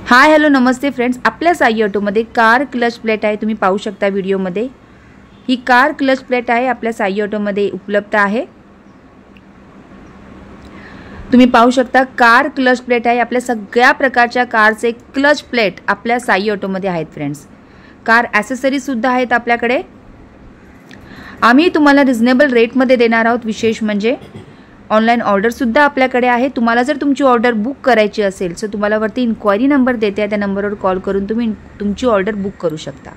Hi hello नमस्ते friends, आपल्या Sai ऑटोमध्ये car clutch plate आहे। तुम्ही पाहू शकता व्हिडिओमध्ये ही कार क्लच प्लेट आहे, आपल्या साई ऑटोमध्ये उपलब्ध आहे। तुम्ही पाहू शकता कार क्लच प्लेट आहे। आपल्या सगळ्या प्रकारच्या कारचे क्लच प्लेट आपल्या साई ऑटोमध्ये आहेत फ्रेंड्स। कार ॲसेसरीज सुद्धा आहेत आपल्याकडे। आम्ही तुम्हाला रिजनेबल रेटमध्ये देणार आहोत। विशेष म्हणजे ऑनलाइन ऑर्डर सुद्धा आपल्याकडे आहे। तुम्हाला जर तुमची ऑर्डर बुक करायची असेल तर तुम्हाला वरती इन्क्वायरी नंबर देते आहे, त्या नंबरवर कॉल करून तुम्ही तुमची ऑर्डर बुक करू शकता।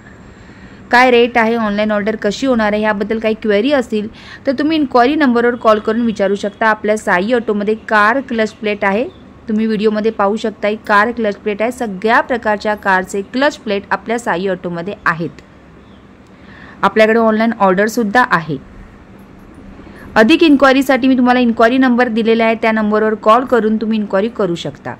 काय रेट आहे, ऑनलाइन ऑर्डर कशी होणार आहे याबद्दल काही क्वेरी असतील तर तुम्ही इन्क्वायरी नंबरवर कॉल करून विचारू शकता। आपल्या साई ऑटोमध्ये कार क्लच प्लेट आहे। तुम्ही व्हिडिओमध्ये पाहू शकता ही कार क्लच प्लेट आहे। सगळ्या प्रकारच्या कारचे क्लच प्लेट आपल्या साई ऑटोमध्ये आहेत। आपल्याकडे ऑनलाइन ऑर्डर सुद्धा आहे। अधिक इन्क्वायरीसाठी मी तुम्हाला इन्क्वायरी नंबर दिलेला आहे, त्या नंबरवर कॉल करून तुम्ही इन्क्वायरी करू शकता।